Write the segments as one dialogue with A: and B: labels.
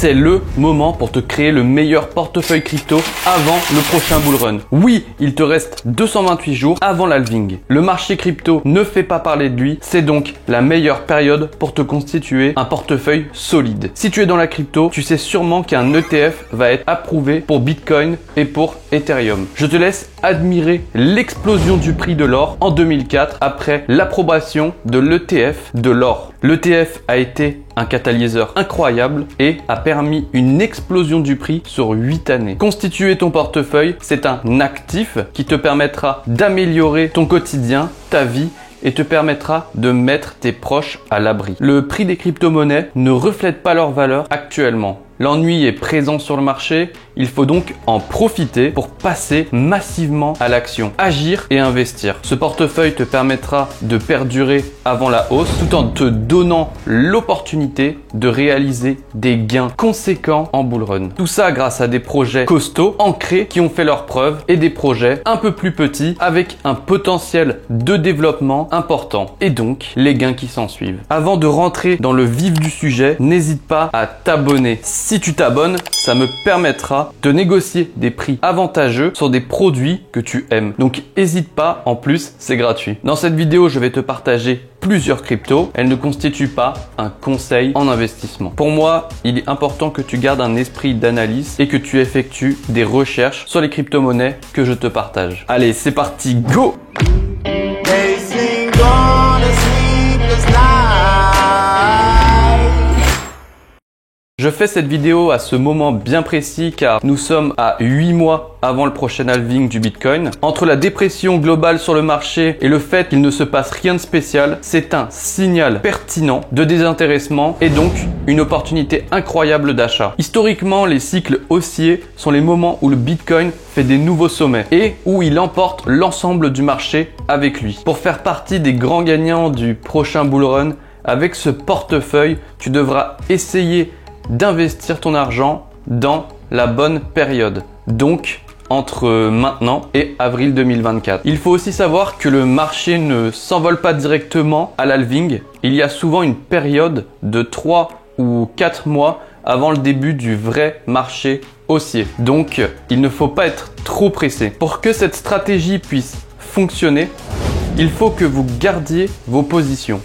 A: c'est le moment pour te créer le meilleur portefeuille crypto avant le prochain bull run. Oui, il te reste 228 jours avant l'halving. Le marché crypto ne fait pas parler de lui, c'est donc la meilleure période pour te constituer un portefeuille solide. Si tu es dans la crypto, tu sais sûrement qu'un ETF va être approuvé pour Bitcoin et pour Ethereum. Je te laisse admirer l'explosion du prix de l'or en 2004 après l'approbation de l'ETF de l'or. L'ETF a été un catalyseur incroyable et a permis une explosion du prix sur 8 années. Constituer ton portefeuille, c'est un actif qui te permettra d'améliorer ton quotidien, ta vie et te permettra de mettre tes proches à l'abri. Le prix des crypto-monnaies ne reflète pas leur valeur actuellement. L'ennui est présent sur le marché, il faut donc en profiter pour passer massivement à l'action, agir et investir. Ce portefeuille te permettra de perdurer avant la hausse tout en te donnant l'opportunité de réaliser des gains conséquents en bull run. Tout ça grâce à des projets costauds, ancrés, qui ont fait leurs preuves et des projets un peu plus petits avec un potentiel de développement important et donc les gains qui s'en suivent. Avant de rentrer dans le vif du sujet, n'hésite pas à t'abonner. Si tu t'abonnes, ça me permettra de négocier des prix avantageux sur des produits que tu aimes. Donc n'hésite pas, en plus c'est gratuit. Dans cette vidéo, je vais te partager plusieurs cryptos. Elles ne constituent pas un conseil en investissement. Pour moi, il est important que tu gardes un esprit d'analyse et que tu effectues des recherches sur les crypto-monnaies que je te partage. Allez, c'est parti, go! Je fais cette vidéo à ce moment bien précis car nous sommes à 8 mois avant le prochain halving du Bitcoin. Entre la dépression globale sur le marché et le fait qu'il ne se passe rien de spécial, c'est un signal pertinent de désintéressement et donc une opportunité incroyable d'achat. Historiquement, les cycles haussiers sont les moments où le Bitcoin fait des nouveaux sommets et où il emporte l'ensemble du marché avec lui. Pour faire partie des grands gagnants du prochain bull run, avec ce portefeuille, tu devras essayer d'investir ton argent dans la bonne période, donc entre maintenant et avril 2024. Il faut aussi savoir que le marché ne s'envole pas directement à l'halving. Il y a souvent une période de 3 ou 4 mois avant le début du vrai marché haussier. Donc, il ne faut pas être trop pressé. Pour que cette stratégie puisse fonctionner, il faut que vous gardiez vos positions.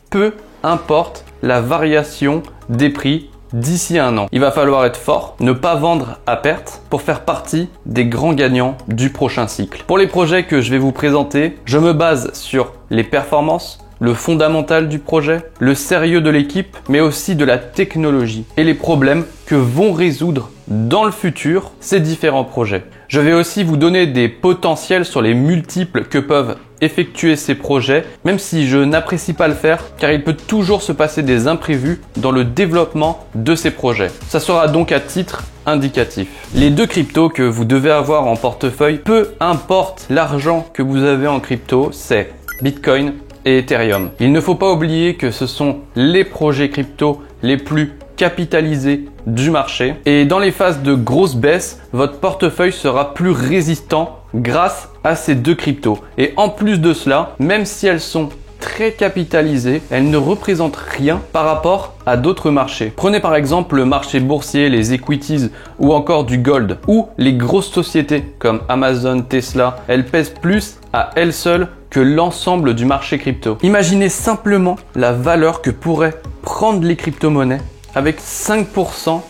A: Peu importe la variation des prix d'ici un an. Il va falloir être fort, ne pas vendre à perte pour faire partie des grands gagnants du prochain cycle. Pour les projets que je vais vous présenter, je me base sur les performances, le fondamental du projet, le sérieux de l'équipe, mais aussi de la technologie et les problèmes que vont résoudre dans le futur ces différents projets. Je vais aussi vous donner des potentiels sur les multiples que peuvent effectuer ces projets, même si je n'apprécie pas le faire, car il peut toujours se passer des imprévus dans le développement de ces projets. Ça sera donc à titre indicatif. Les deux cryptos que vous devez avoir en portefeuille, peu importe l'argent que vous avez en crypto, c'est Bitcoin et Ethereum. Il ne faut pas oublier que ce sont les projets crypto les plus capitalisés du marché et dans les phases de grosse baisse, votre portefeuille sera plus résistant grâce à ces deux cryptos. Et en plus de cela, même si elles sont très capitalisées, elles ne représentent rien par rapport à d'autres marchés. Prenez par exemple le marché boursier, les equities ou encore du gold, où les grosses sociétés comme Amazon, Tesla, elles pèsent plus à elles seules que l'ensemble du marché crypto. Imaginez simplement la valeur que pourraient prendre les crypto-monnaies avec 5%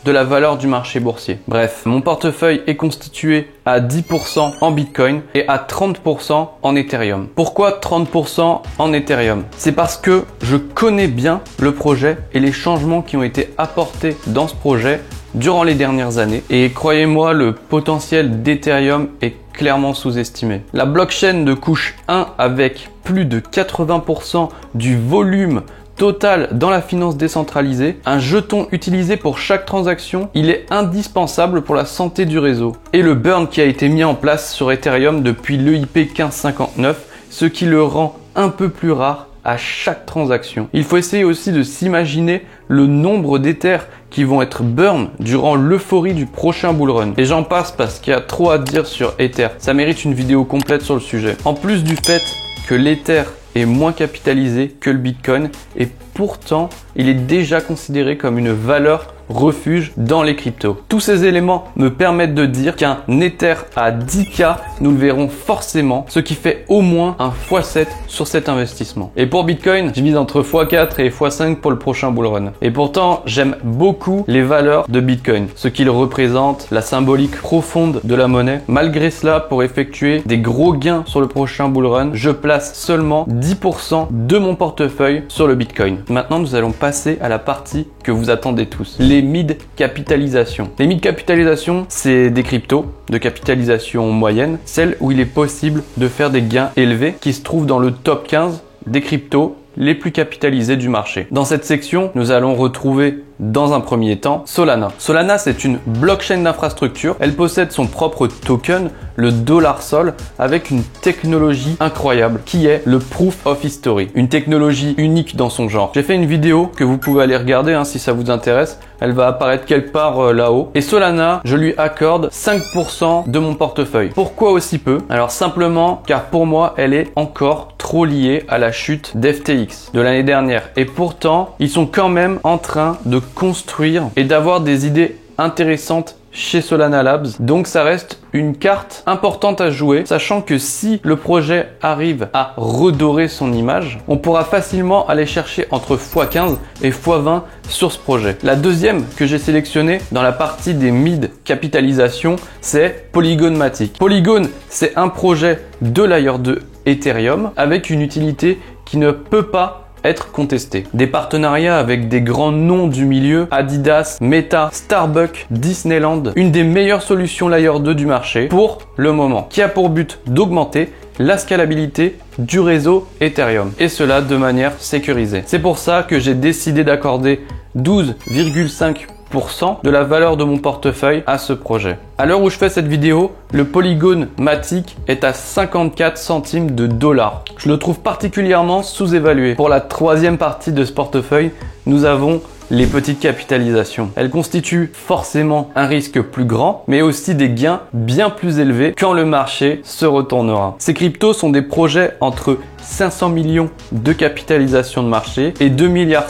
A: de la valeur du marché boursier. Bref, mon portefeuille est constitué à 10% en Bitcoin et à 30% en Ethereum. Pourquoi 30% en Ethereum? C'est parce que je connais bien le projet et les changements qui ont été apportés dans ce projet durant les dernières années. Et croyez-moi, le potentiel d'Ethereum est clairement sous-estimé. La blockchain de couche 1 avec plus de 80% du volume total dans la finance décentralisée, un jeton utilisé pour chaque transaction, il est indispensable pour la santé du réseau. Et le burn qui a été mis en place sur Ethereum depuis l'EIP 1559, ce qui le rend un peu plus rare à chaque transaction. Il faut essayer aussi de s'imaginer le nombre d'Ethers qui vont être burn durant l'euphorie du prochain bull run. Et j'en passe parce qu'il y a trop à dire sur Ether. Ça mérite une vidéo complète sur le sujet. En plus du fait que l'Ether est moins capitalisé que le Bitcoin et pourtant il est déjà considéré comme une valeur refuge dans les cryptos. Tous ces éléments me permettent de dire qu'un Ether à 10K, nous le verrons forcément, ce qui fait au moins un x7 sur cet investissement. Et pour Bitcoin, je mise entre x4 et x5 pour le prochain bull run. Et pourtant, j'aime beaucoup les valeurs de Bitcoin, ce qu'il représente, la symbolique profonde de la monnaie. Malgré cela, pour effectuer des gros gains sur le prochain bull run, je place seulement 10% de mon portefeuille sur le Bitcoin. Maintenant, nous allons passer à la partie que vous attendez tous, les mid-capitalisations. Les mid-capitalisations, c'est des cryptos de capitalisation moyenne, celles où il est possible de faire des gains élevés qui se trouvent dans le top 15 des cryptos les plus capitalisés du marché. Dans cette section, nous allons retrouver dans un premier temps Solana. Solana, c'est une blockchain d'infrastructure. Elle possède son propre token, le $Sol, avec une technologie incroyable qui est le Proof of History. Une technologie unique dans son genre. J'ai fait une vidéo que vous pouvez aller regarder si ça vous intéresse. Elle va apparaître quelque part là-haut. Et Solana, je lui accorde 5% de mon portefeuille. Pourquoi aussi peu? Alors simplement car pour moi, elle est encore trop liée à la chute d'FTX de l'année dernière. Et pourtant, ils sont quand même en train de construire et d'avoir des idées intéressantes chez Solana Labs. Donc ça reste une carte importante à jouer, sachant que si le projet arrive à redorer son image, on pourra facilement aller chercher entre x15 et x20 sur ce projet. La deuxième que j'ai sélectionnée dans la partie des mid capitalisation, c'est Polygon Matic. Polygon, c'est un projet de Layer 2 Ethereum avec une utilité qui ne peut pas être contesté. Des partenariats avec des grands noms du milieu, Adidas, Meta, Starbucks, Disneyland, une des meilleures solutions Layer 2 du marché pour le moment, qui a pour but d'augmenter la scalabilité du réseau Ethereum, et cela de manière sécurisée. C'est pour ça que j'ai décidé d'accorder 12,5% de la valeur de mon portefeuille à ce projet. À l'heure où je fais cette vidéo, le Polygon Matic est à 54 centimes de $. Je le trouve particulièrement sous-évalué. Pour la troisième partie de ce portefeuille, nous avons les petites capitalisations. Elles constituent forcément un risque plus grand, mais aussi des gains bien plus élevés quand le marché se retournera. Ces cryptos sont des projets entre 500 millions de capitalisation de marché et 2,5 milliards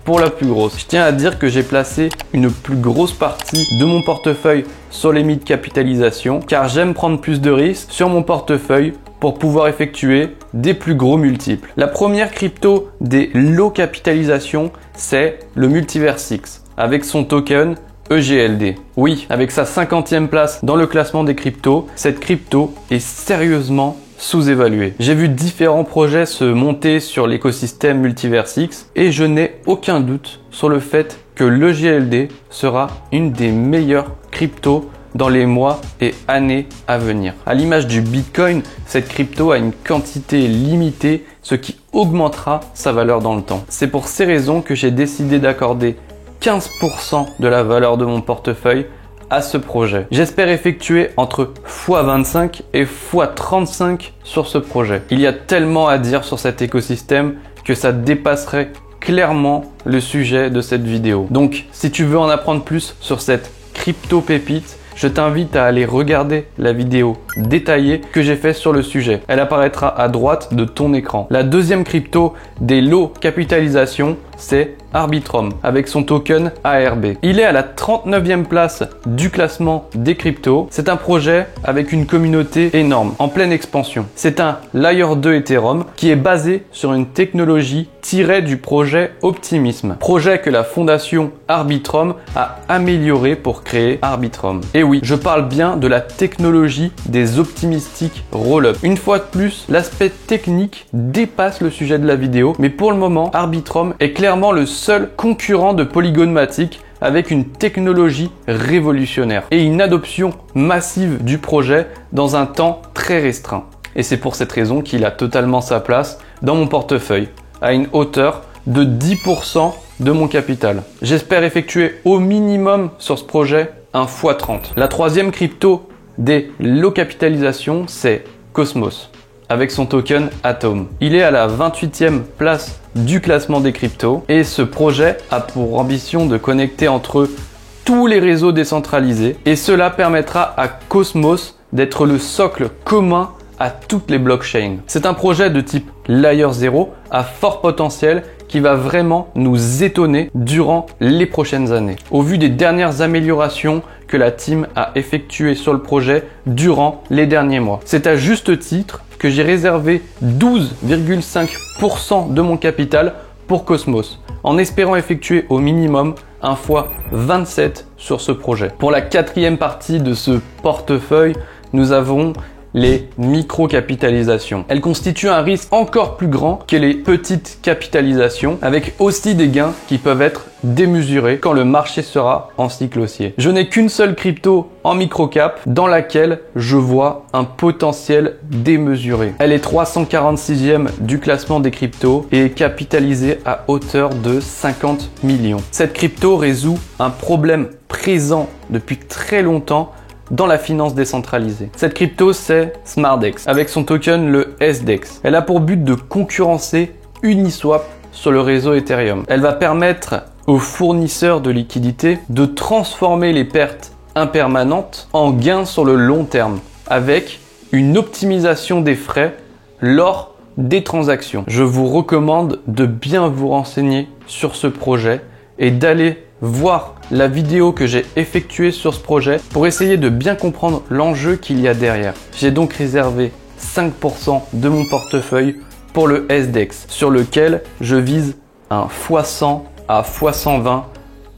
A: pour la plus grosse. Je tiens à dire que j'ai placé une plus grosse partie de mon portefeuille sur les mid-capitalisations car j'aime prendre plus de risques sur mon portefeuille pour pouvoir effectuer des plus gros multiples. La première crypto des low capitalisation, c'est le Multiversix avec son token EGLD. Oui, avec sa 50e place dans le classement des cryptos, cette crypto est sérieusement sous-évalué. J'ai vu différents projets se monter sur l'écosystème Multiversix et je n'ai aucun doute sur le fait que l'EGLD sera une des meilleures cryptos dans les mois et années à venir. À l'image du Bitcoin, cette crypto a une quantité limitée, ce qui augmentera sa valeur dans le temps. C'est pour ces raisons que j'ai décidé d'accorder 15% de la valeur de mon portefeuille à ce projet. J'espère effectuer entre x25 et x35 sur ce projet. Il y a tellement à dire sur cet écosystème que ça dépasserait clairement le sujet de cette vidéo. Donc, si tu veux en apprendre plus sur cette crypto pépite, je t'invite à aller regarder la vidéo détaillée que j'ai faite sur le sujet. Elle apparaîtra à droite de ton écran. La deuxième crypto des low capitalisation, c'est Arbitrum avec son token ARB. Il est à la 39e place du classement des cryptos. C'est un projet avec une communauté énorme, en pleine expansion. C'est un Layer 2 Ethereum qui est basé sur une technologie tirée du projet Optimism. Projet que la fondation Arbitrum a amélioré pour créer Arbitrum. Et oui, je parle bien de la technologie des optimistic roll-up. Une fois de plus, l'aspect technique dépasse le sujet de la vidéo, mais pour le moment, Arbitrum est clairement le seul concurrent de Polygon Matic avec une technologie révolutionnaire et une adoption massive du projet dans un temps très restreint. Et c'est pour cette raison qu'il a totalement sa place dans mon portefeuille, à une hauteur de 10% de mon capital. J'espère effectuer au minimum sur ce projet un x30. La troisième crypto des low capitalisations, c'est Cosmos avec son token Atom. Il est à la 28e place du classement des cryptos et ce projet a pour ambition de connecter entre eux tous les réseaux décentralisés et cela permettra à Cosmos d'être le socle commun à toutes les blockchains. C'est un projet de type Layer 0 à fort potentiel qui va vraiment nous étonner durant les prochaines années. Au vu des dernières améliorations que la team a effectuées sur le projet durant les derniers mois. C'est à juste titre que j'ai réservé 12,5% de mon capital pour Cosmos, en espérant effectuer au minimum un x27 sur ce projet. Pour la quatrième partie de ce portefeuille, nous avons les micro-capitalisations. Elles constituent un risque encore plus grand que les petites capitalisations, avec aussi des gains qui peuvent être démesurés quand le marché sera en cycle haussier. Je n'ai qu'une seule crypto en micro-cap dans laquelle je vois un potentiel démesuré. Elle est 346e du classement des cryptos et est capitalisée à hauteur de 50 millions. Cette crypto résout un problème présent depuis très longtemps dans la finance décentralisée. Cette crypto, c'est SmartDex, avec son token le SDEX. Elle a pour but de concurrencer Uniswap sur le réseau Ethereum. Elle va permettre aux fournisseurs de liquidités de transformer les pertes impermanentes en gains sur le long terme, avec une optimisation des frais lors des transactions. Je vous recommande de bien vous renseigner sur ce projet et d'aller voir la vidéo que j'ai effectuée sur ce projet pour essayer de bien comprendre l'enjeu qu'il y a derrière. J'ai donc réservé 5% de mon portefeuille pour le SDEX, sur lequel je vise un x100 à x120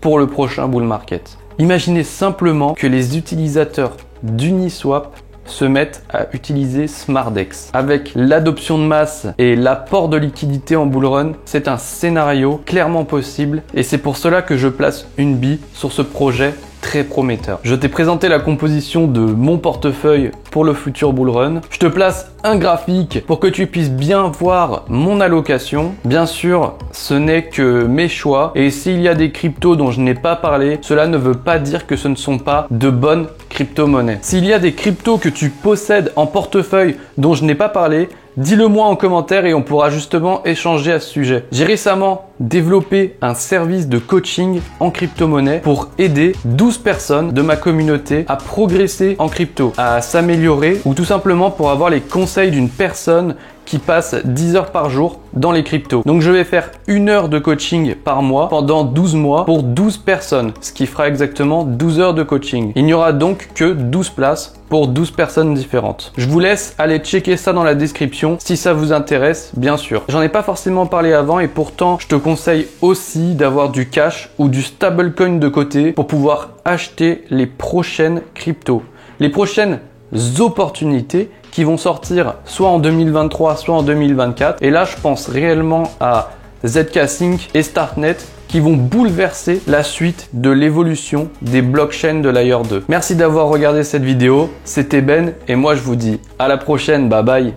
A: pour le prochain bull market. Imaginez simplement que les utilisateurs d'Uniswap se mettent à utiliser SmartDex. Avec l'adoption de masse et l'apport de liquidité en bull run, c'est un scénario clairement possible et c'est pour cela que je place une bille sur ce projet très prometteur. Je t'ai présenté la composition de mon portefeuille pour le futur bull run. Je te place un graphique pour que tu puisses bien voir mon allocation. Bien sûr, ce n'est que mes choix et s'il y a des cryptos dont je n'ai pas parlé, cela ne veut pas dire que ce ne sont pas de bonnes crypto-monnaies. S'il y a des cryptos que tu possèdes en portefeuille dont je n'ai pas parlé, dis-le moi en commentaire et on pourra justement échanger à ce sujet. J'ai récemment développé un service de coaching en crypto-monnaie pour aider 12 personnes de ma communauté à progresser en crypto, à s'améliorer ou tout simplement pour avoir les conseils d'une personne qui passe 10 heures par jour dans les cryptos. Donc je vais faire 1 heure de coaching par mois pendant 12 mois pour 12 personnes, ce qui fera exactement 12 heures de coaching. Il n'y aura donc que 12 places pour 12 personnes différentes. Je vous laisse aller checker ça dans la description si ça vous intéresse, bien sûr. J'en ai pas forcément parlé avant et pourtant je te conseille aussi d'avoir du cash ou du stablecoin de côté pour pouvoir acheter les prochaines cryptos. Les prochaines opportunités qui vont sortir soit en 2023, soit en 2024. Et là, je pense réellement à ZK Sync et Startnet qui vont bouleverser la suite de l'évolution des blockchains de Layer 2. Merci d'avoir regardé cette vidéo. C'était Ben et moi je vous dis à la prochaine. Bye bye.